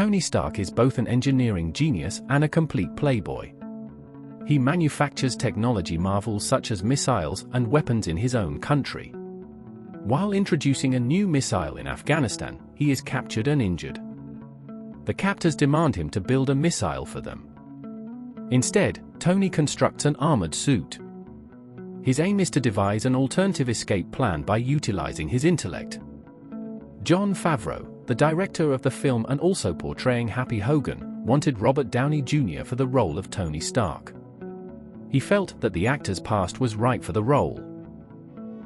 Tony Stark is both an engineering genius and a complete playboy. He manufactures technology marvels such as missiles and weapons in his own country. While introducing a new missile in Afghanistan, he is captured and injured. The captors demand him to build a missile for them. Instead, Tony constructs an armored suit. His aim is to devise an alternative escape plan by utilizing his intellect. Jon Favreau, the director of the film and also portraying Happy Hogan, wanted Robert Downey Jr. for the role of Tony Stark. He felt that the actor's past was right for the role.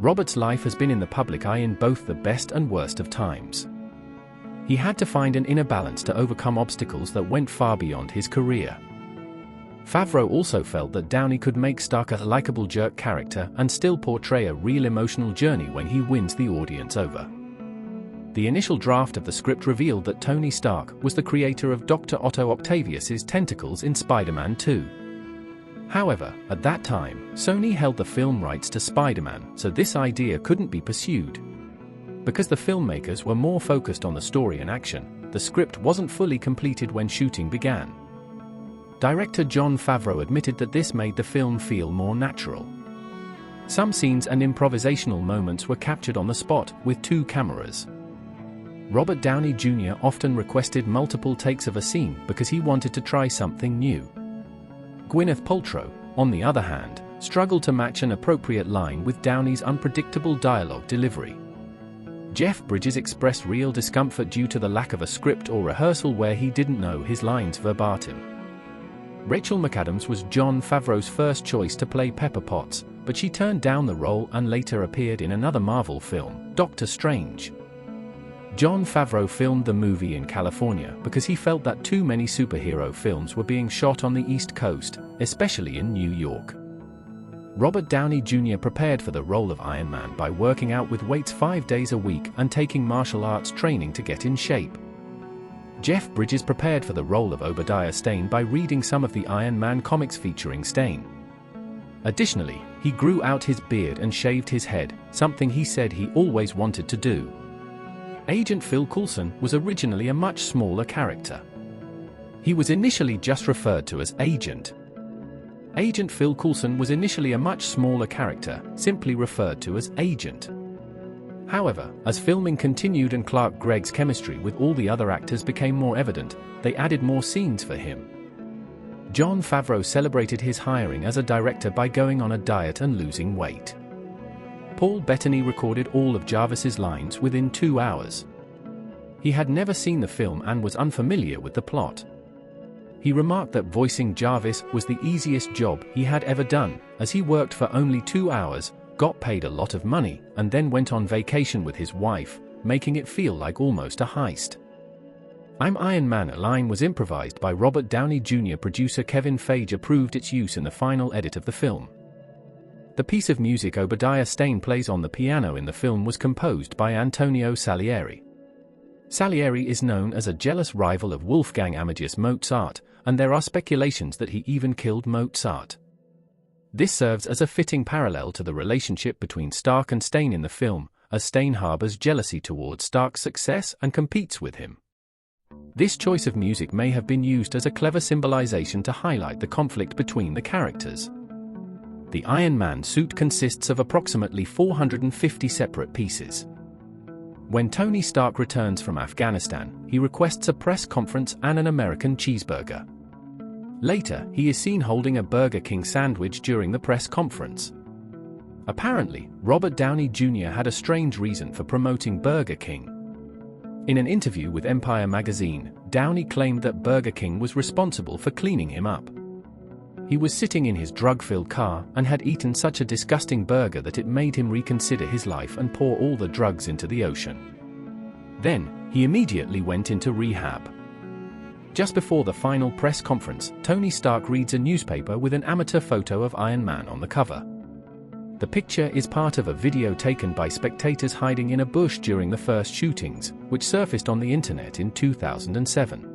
Robert's life has been in the public eye in both the best and worst of times. He had to find an inner balance to overcome obstacles that went far beyond his career. Favreau also felt that Downey could make Stark a likable jerk character and still portray a real emotional journey when he wins the audience over. The initial draft of the script revealed that Tony Stark was the creator of Dr. Otto Octavius's tentacles in Spider-Man 2. However, at that time, Sony held the film rights to Spider-Man, so this idea couldn't be pursued. Because the filmmakers were more focused on the story and action, the script wasn't fully completed when shooting began. Director Jon Favreau admitted that this made the film feel more natural. Some scenes and improvisational moments were captured on the spot with 2 cameras. Robert Downey Jr. often requested multiple takes of a scene because he wanted to try something new. Gwyneth Paltrow, on the other hand, struggled to match an appropriate line with Downey's unpredictable dialogue delivery. Jeff Bridges expressed real discomfort due to the lack of a script or rehearsal where he didn't know his lines verbatim. Rachel McAdams was Jon Favreau's first choice to play Pepper Potts, but she turned down the role and later appeared in another Marvel film, Doctor Strange. Jon Favreau filmed the movie in California because he felt that too many superhero films were being shot on the East Coast, especially in New York. Robert Downey Jr. prepared for the role of Iron Man by working out with weights 5 days a week and taking martial arts training to get in shape. Jeff Bridges prepared for the role of Obadiah Stane by reading some of the Iron Man comics featuring Stane. Additionally, he grew out his beard and shaved his head, something he said he always wanted to do. Agent Phil Coulson was originally a much smaller character. He was initially just referred to as Agent. Agent Phil Coulson was initially a much smaller character, simply referred to as Agent. However, as filming continued and Clark Gregg's chemistry with all the other actors became more evident, they added more scenes for him. Jon Favreau celebrated his hiring as a director by going on a diet and losing weight. Paul Bettany recorded all of Jarvis's lines within 2 hours. He had never seen the film and was unfamiliar with the plot. He remarked that voicing Jarvis was the easiest job he had ever done, as he worked for only 2 hours, got paid a lot of money, and then went on vacation with his wife, making it feel like almost a heist. "I'm Iron Man" line was improvised by Robert Downey Jr. Producer Kevin Feige approved its use in the final edit of the film. The piece of music Obadiah Stane plays on the piano in the film was composed by Antonio Salieri. Salieri is known as a jealous rival of Wolfgang Amadeus Mozart, and there are speculations that he even killed Mozart. This serves as a fitting parallel to the relationship between Stark and Stane in the film, as Stane harbors jealousy towards Stark's success and competes with him. This choice of music may have been used as a clever symbolization to highlight the conflict between the characters. The Iron Man suit consists of approximately 450 separate pieces. When Tony Stark returns from Afghanistan, he requests a press conference and an American cheeseburger. Later, he is seen holding a Burger King sandwich during the press conference. Apparently, Robert Downey Jr. had a strange reason for promoting Burger King. In an interview with Empire magazine, Downey claimed that Burger King was responsible for cleaning him up. He was sitting in his drug-filled car and had eaten such a disgusting burger that it made him reconsider his life and pour all the drugs into the ocean. Then, he immediately went into rehab. Just before the final press conference, Tony Stark reads a newspaper with an amateur photo of Iron Man on the cover. The picture is part of a video taken by spectators hiding in a bush during the first shootings, which surfaced on the internet in 2007.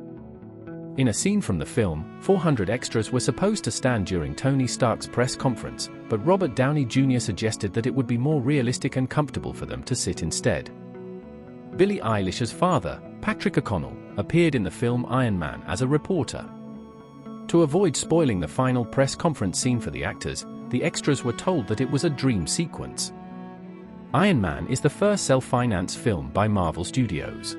In a scene from the film, 400 extras were supposed to stand during Tony Stark's press conference, but Robert Downey Jr. suggested that it would be more realistic and comfortable for them to sit instead. Billie Eilish's father, Patrick O'Connell, appeared in the film Ironman as a reporter. To avoid spoiling the final press conference scene for the actors, the extras were told that it was a dream sequence. Iron Man is the first self-financed film by Marvel Studios.